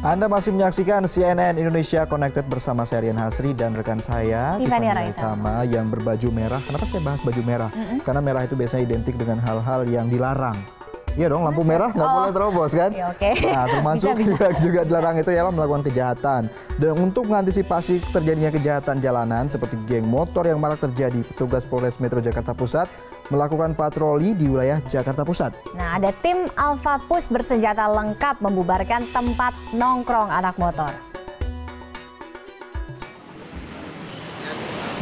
Anda masih menyaksikan CNN Indonesia Connected bersama saya Rian Hasri dan rekan saya Tiffany Raitama yang berbaju merah. Kenapa saya bahas baju merah? Karena merah itu biasanya identik dengan hal-hal yang dilarang. Iya dong, lampu merah nggak boleh terobos kan? Ya, okay. Nah, termasuk juga dilarang itu ialah melakukan kejahatan. Dan untuk mengantisipasi terjadinya kejahatan jalanan seperti geng motor yang marak terjadi, petugas Polres Metro Jakarta Pusat melakukan patroli di wilayah Jakarta Pusat. Nah, ada tim Alpha Pus bersenjata lengkap membubarkan tempat nongkrong anak motor.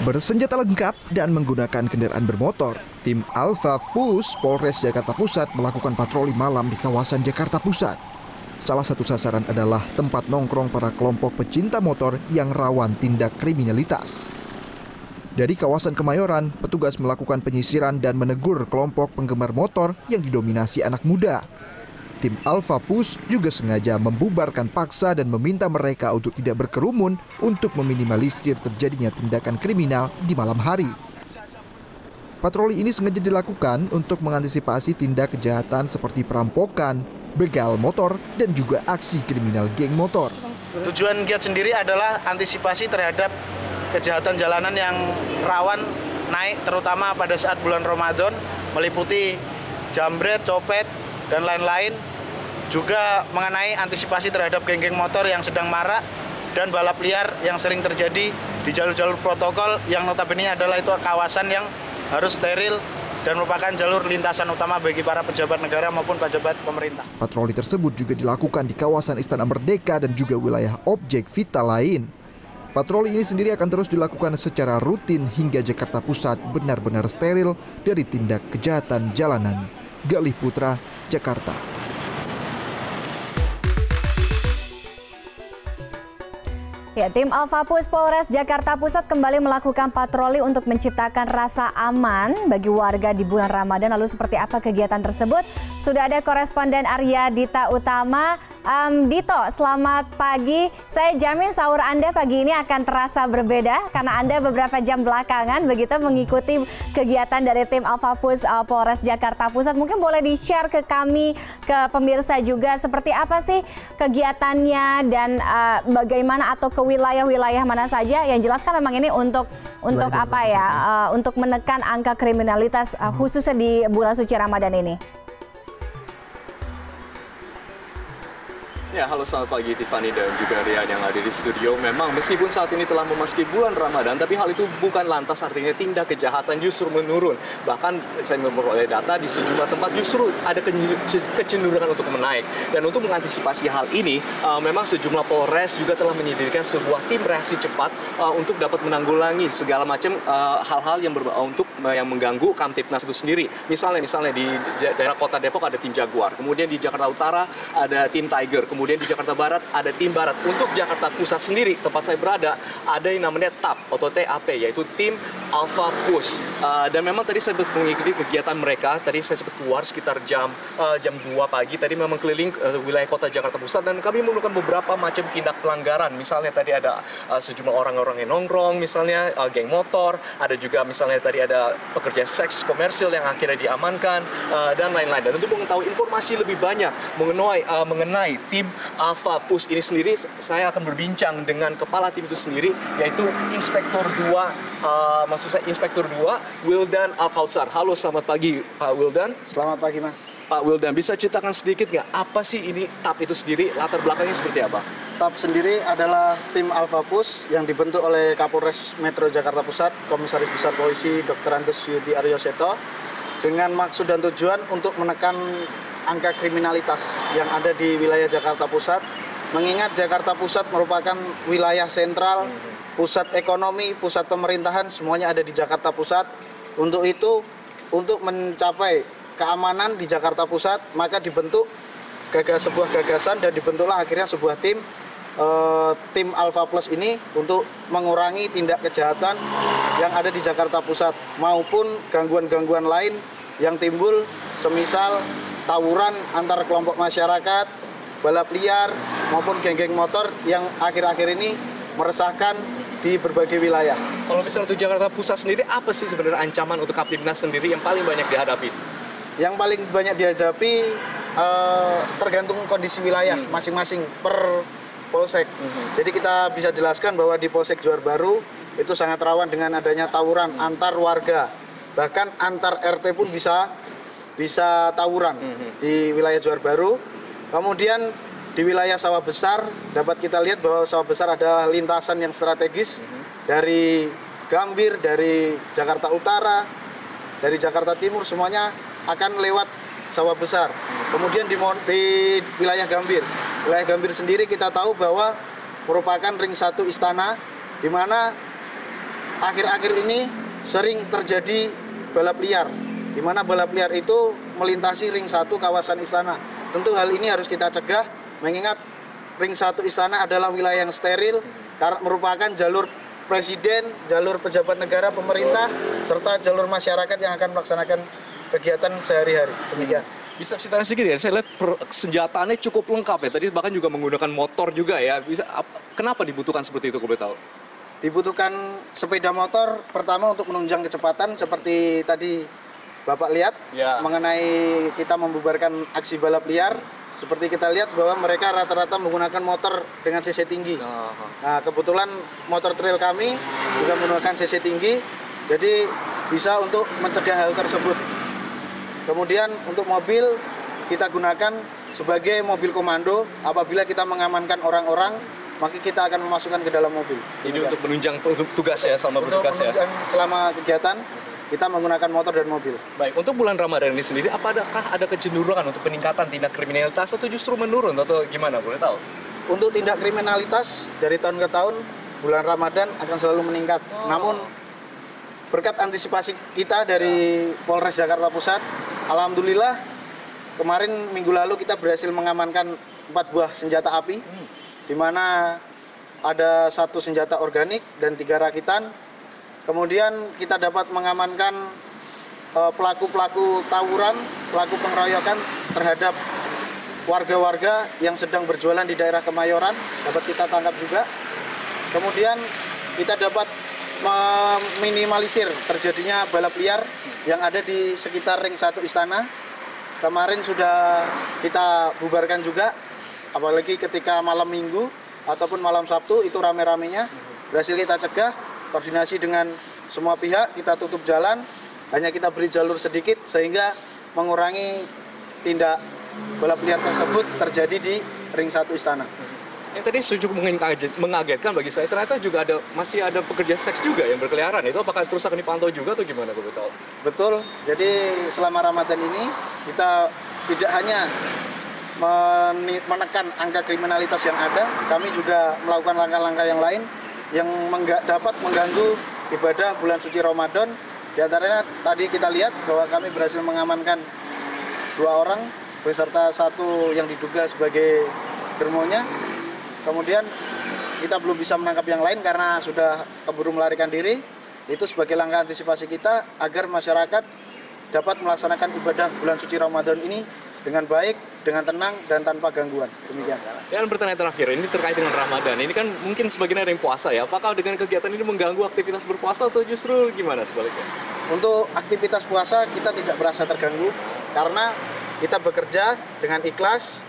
Bersenjata lengkap dan menggunakan kendaraan bermotor, tim Alpha Pus Polres Jakarta Pusat melakukan patroli malam di kawasan Jakarta Pusat. Salah satu sasaran adalah tempat nongkrong para kelompok pecinta motor yang rawan tindak kriminalitas. Dari kawasan Kemayoran, petugas melakukan penyisiran dan menegur kelompok penggemar motor yang didominasi anak muda. Tim Alpha Pus juga sengaja membubarkan paksa dan meminta mereka untuk tidak berkerumun untuk meminimalisir terjadinya tindakan kriminal di malam hari. Patroli ini sengaja dilakukan untuk mengantisipasi tindak kejahatan seperti perampokan, begal motor, dan juga aksi kriminal geng motor. Tujuan giat sendiri adalah antisipasi terhadap kejahatan jalanan yang rawan naik terutama pada saat bulan Ramadan, meliputi jambret, copet, dan lain-lain. Juga mengenai antisipasi terhadap geng-geng motor yang sedang marak dan balap liar yang sering terjadi di jalur-jalur protokol yang notabene adalah itu kawasan yang harus steril dan merupakan jalur lintasan utama bagi para pejabat negara maupun pejabat pemerintah. Patroli tersebut juga dilakukan di kawasan Istana Merdeka dan juga wilayah objek vital lain. Patroli ini sendiri akan terus dilakukan secara rutin hingga Jakarta Pusat benar-benar steril dari tindak kejahatan jalanan. Galih Putra, Jakarta. Ya, tim Alpha Pus Polres Jakarta Pusat kembali melakukan patroli untuk menciptakan rasa aman bagi warga di bulan Ramadan. Lalu seperti apa kegiatan tersebut? Sudah ada koresponden Arya Dita Utama. Dito, selamat pagi. Saya jamin sahur Anda pagi ini akan terasa berbeda karena Anda beberapa jam belakangan begitu mengikuti kegiatan dari tim Alpha Pus Polres Jakarta Pusat. Mungkin boleh di-share ke kami, ke pemirsa juga seperti apa sih kegiatannya dan bagaimana atau ke wilayah-wilayah mana saja. Yang jelas kan memang ini untuk apa ya? Untuk menekan angka kriminalitas khususnya di bulan suci Ramadan ini. Ya, halo selamat pagi Tiffany dan juga Rian yang ada di studio. Memang meskipun saat ini telah memasuki bulan Ramadan, tapi hal itu bukan lantas artinya tindak kejahatan justru menurun. Bahkan saya memperoleh data di sejumlah tempat justru ada kecenderungan untuk menaik. Dan untuk mengantisipasi hal ini, memang sejumlah Polres juga telah menyediakan sebuah tim reaksi cepat untuk dapat menanggulangi segala macam hal-hal yang yang mengganggu Kamtipnas itu sendiri. Misalnya di daerah Kota Depok ada tim Jaguar, kemudian di Jakarta Utara ada tim Tiger, kemudian di Jakarta Barat ada tim Barat. Untuk Jakarta Pusat sendiri, tempat saya berada, ada yang namanya TAP atau TAP, yaitu tim Alpha Pus. Dan memang tadi saya sempat mengikuti kegiatan mereka. Tadi saya sempat keluar sekitar jam 2 pagi. Tadi memang keliling wilayah kota Jakarta Pusat dan kami menemukan beberapa macam tindak pelanggaran. Misalnya tadi ada sejumlah orang-orang yang nongkrong, misalnya geng motor. Ada juga misalnya tadi ada pekerja seks komersil yang akhirnya diamankan dan lain-lain. Dan untuk mengetahui informasi lebih banyak mengenai tim Alpha Pus ini sendiri, saya akan berbincang dengan kepala tim itu sendiri, yaitu Inspektur 2 Wildan Alkautsar. Halo, selamat pagi Pak Wildan. Selamat pagi Mas. Pak Wildan, bisa ceritakan sedikit nggak apa sih ini TAP itu sendiri, latar belakangnya seperti apa? TAP sendiri adalah tim Alpha Pus yang dibentuk oleh Kapolres Metro Jakarta Pusat, Komisaris Besar Polisi Dr. Andes Yudi Aryoseto, dengan maksud dan tujuan untuk menekan angka kriminalitas yang ada di wilayah Jakarta Pusat. Mengingat Jakarta Pusat merupakan wilayah sentral, pusat ekonomi, pusat pemerintahan, semuanya ada di Jakarta Pusat. Untuk itu, untuk mencapai keamanan di Jakarta Pusat, maka dibentuk sebuah gagasan dan dibentuklah akhirnya sebuah tim Alpha Plus ini untuk mengurangi tindak kejahatan yang ada di Jakarta Pusat maupun gangguan-gangguan lain yang timbul, semisal tawuran antar kelompok masyarakat, balap liar maupun geng-geng motor yang akhir-akhir ini meresahkan di berbagai wilayah. Kalau misalnya untuk Jakarta Pusat sendiri, apa sih sebenarnya ancaman untuk Kamtipnas sendiri yang paling banyak dihadapi? Yang paling banyak dihadapi tergantung kondisi wilayah masing-masing. Per polsek. Jadi kita bisa jelaskan bahwa di Polsek Johar Baru itu sangat rawan dengan adanya tawuran antar warga. Bahkan antar RT pun bisa tawuran di wilayah Johar Baru. Kemudian di wilayah Sawah Besar dapat kita lihat bahwa Sawah Besar adalah lintasan yang strategis dari Gambir, dari Jakarta Utara, dari Jakarta Timur, semuanya akan lewat Sawah Besar. Kemudian di wilayah Gambir sendiri kita tahu bahwa merupakan ring 1 istana, di mana akhir-akhir ini sering terjadi balap liar, di mana balap liar itu melintasi ring 1 kawasan istana. Tentu hal ini harus kita cegah, mengingat ring 1 istana adalah wilayah yang steril, karena merupakan jalur presiden, jalur pejabat negara, pemerintah, serta jalur masyarakat yang akan melaksanakan kegiatan sehari-hari. Demikian. Bisa ceritain sedikit ya, saya lihat senjataannya cukup lengkap ya, tadi bahkan juga menggunakan motor juga ya. Kenapa dibutuhkan seperti itu, kalau boleh tahu? Dibutuhkan sepeda motor, pertama untuk menunjang kecepatan, seperti tadi Bapak lihat, mengenai kita membubarkan aksi balap liar. Seperti kita lihat bahwa mereka rata-rata menggunakan motor dengan CC tinggi. Nah, kebetulan motor trail kami juga menggunakan CC tinggi, jadi bisa untuk mencegah hal tersebut. Kemudian untuk mobil kita gunakan sebagai mobil komando. Apabila kita mengamankan orang-orang, maka kita akan memasukkan ke dalam mobil. Jadi untuk menunjang tugas ya, selama bertugas ya? Selama kegiatan, kita menggunakan motor dan mobil. Baik, untuk bulan Ramadan ini sendiri, apakah ada kecenderungan untuk peningkatan tindak kriminalitas atau justru menurun atau gimana, boleh tahu? Untuk tindak kriminalitas dari tahun ke tahun, bulan Ramadan akan selalu meningkat. Namun berkat antisipasi kita dari Polres Jakarta Pusat, alhamdulillah kemarin minggu lalu kita berhasil mengamankan 4 buah senjata api, di mana ada 1 senjata organik dan 3 rakitan. Kemudian kita dapat mengamankan pelaku-pelaku tawuran, pelaku pengeroyokan terhadap warga-warga yang sedang berjualan di daerah Kemayoran, dapat kita tangkap juga. Kemudian kita dapat meminimalisir terjadinya balap liar yang ada di sekitar ring 1 istana. Kemarin sudah kita bubarkan juga, apalagi ketika malam Minggu ataupun malam Sabtu itu rame-ramenya, berhasil kita cegah. Koordinasi dengan semua pihak, kita tutup jalan, hanya kita beri jalur sedikit sehingga mengurangi tindak balap liar tersebut terjadi di ring 1 istana. Yang tadi cukup mengagetkan bagi saya, ternyata juga masih ada pekerja seks juga yang berkeliaran. Itu apakah terus akan dipantau juga atau gimana, kalau tahu? Betul, jadi selama Ramadan ini kita tidak hanya menekan angka kriminalitas yang ada, kami juga melakukan langkah-langkah yang lain yang dapat mengganggu ibadah bulan suci Ramadan. Di antaranya tadi kita lihat bahwa kami berhasil mengamankan 2 orang beserta 1 yang diduga sebagai germonya. Kemudian kita belum bisa menangkap yang lain karena sudah keburu melarikan diri. Itu sebagai langkah antisipasi kita agar masyarakat dapat melaksanakan ibadah bulan suci Ramadan ini dengan baik, dengan tenang, dan tanpa gangguan. Demikian. Dan pertanyaan terakhir, ini terkait dengan Ramadan. Ini kan mungkin sebagian ada yang puasa ya. Apakah dengan kegiatan ini mengganggu aktivitas berpuasa atau justru gimana sebaliknya? Untuk aktivitas puasa kita tidak merasa terganggu karena kita bekerja dengan ikhlas.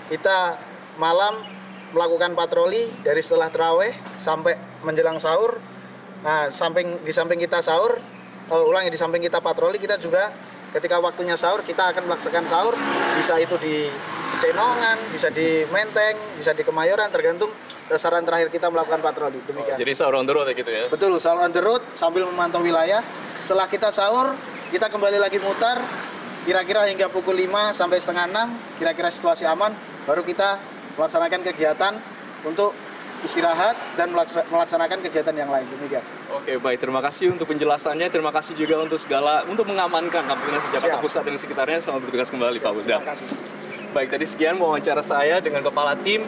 Kita malam melakukan patroli dari setelah tarawih sampai menjelang sahur. Nah, di samping kita sahur, di samping kita patroli, kita juga ketika waktunya sahur kita akan melaksanakan sahur, bisa itu di Cenongan, bisa di Menteng, bisa di Kemayoran, tergantung sasaran terakhir kita melakukan patroli. Demikian. Jadi sahur on the road ya gitu ya? Betul, sahur on the road sambil memantau wilayah. Setelah kita sahur, kita kembali lagi mutar, kira-kira hingga pukul 5 sampai setengah 6, kira-kira situasi aman, baru kita melaksanakan kegiatan untuk istirahat dan melaksanakan kegiatan yang lain. Demikian. Oke, baik. Terima kasih untuk penjelasannya. Terima kasih juga untuk mengamankan Kapolres Jakarta Pusat dan sekitarnya. Selamat bertugas kembali, Pak Bulda. Terima kasih. Baik, tadi sekian wawancara saya dengan kepala tim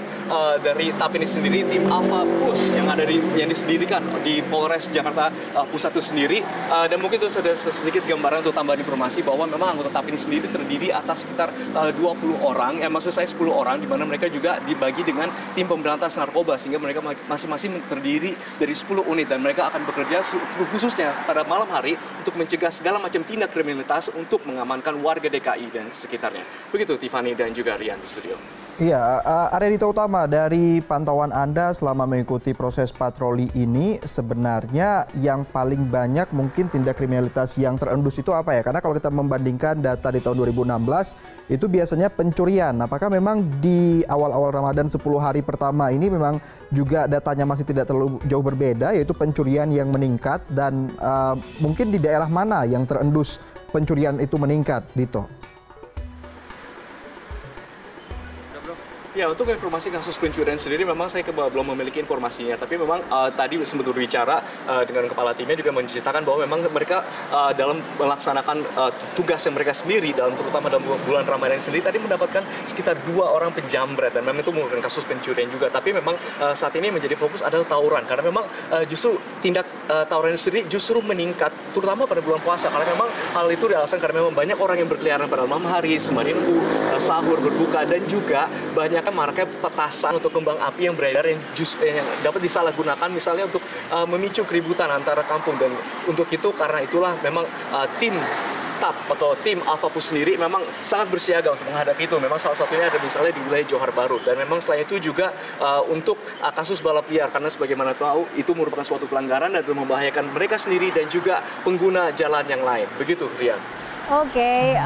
dari TAP ini sendiri, tim Alpha Pus yang disendirikan di Polres Jakarta Pusat itu sendiri. Dan mungkin itu ada sedikit gambaran untuk tambahan informasi bahwa memang anggota TAP ini sendiri terdiri atas sekitar 20 orang, maksud saya 10 orang, di mana mereka juga dibagi dengan tim pemberantas narkoba, sehingga mereka masing-masing terdiri dari 10 unit dan mereka akan bekerja khususnya pada malam hari untuk mencegah segala macam tindak kriminalitas untuk mengamankan warga DKI dan sekitarnya. Begitu Tiffany dan juga Rian di studio. Iya, Arya Dita Utama, dari pantauan Anda selama mengikuti proses patroli ini, sebenarnya yang paling banyak mungkin tindak kriminalitas yang terendus itu apa ya? Karena kalau kita membandingkan data di tahun 2016, itu biasanya pencurian. Apakah memang di awal-awal Ramadan 10 hari pertama ini memang juga datanya masih tidak terlalu jauh berbeda, yaitu pencurian yang meningkat, dan mungkin di daerah mana yang terendus pencurian itu meningkat, Dito? Ya, untuk informasi kasus pencurian sendiri memang saya belum memiliki informasinya, tapi memang tadi sempat berbicara dengan kepala timnya juga menceritakan bahwa memang mereka dalam melaksanakan tugas yang mereka sendiri, terutama dalam bulan Ramadan sendiri, tadi mendapatkan sekitar 2 orang penjamret, dan memang itu merupakan kasus pencurian juga. Tapi memang saat ini menjadi fokus adalah tawuran, karena memang justru tindak tawuran sendiri justru meningkat, terutama pada bulan puasa, karena memang hal itu dialasan karena memang banyak orang yang berkeliaran pada malam hari, seminggu, sahur, berbuka, dan juga banyak maraknya petasan untuk kembang api yang beredar yang dapat disalahgunakan misalnya untuk memicu keributan antara kampung. Dan untuk itu, karena itulah memang tim TAP atau tim Al-Fapus sendiri memang sangat bersiaga untuk menghadapi itu. Memang salah satunya ada misalnya di wilayah Johar Baru, dan memang selain itu juga untuk kasus balap liar, karena sebagaimana tahu itu merupakan suatu pelanggaran dan membahayakan mereka sendiri dan juga pengguna jalan yang lain. Begitu, Rian. Oke,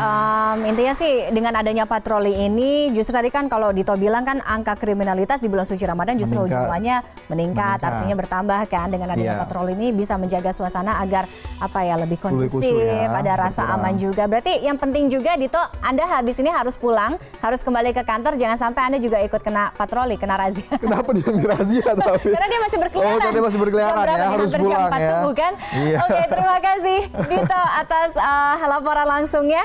intinya sih dengan adanya patroli ini, justru tadi kan kalau Dito bilang kan angka kriminalitas di bulan suci Ramadan justru jumlahnya meningkat, artinya bertambah kan. Dengan adanya patroli ini bisa menjaga suasana agar lebih kondusif, ada rasa aman juga. Berarti yang penting juga, Dito, Anda habis ini harus pulang, harus kembali ke kantor, jangan sampai Anda juga ikut kena patroli, kena razia. Kenapa dia razia tapi? Karena dia masih berkeliaran. Oh, dia masih berkeliaran ya, harus pulang ya. Subuh, kan? Oke, terima kasih Dito atas laporan langsungnya.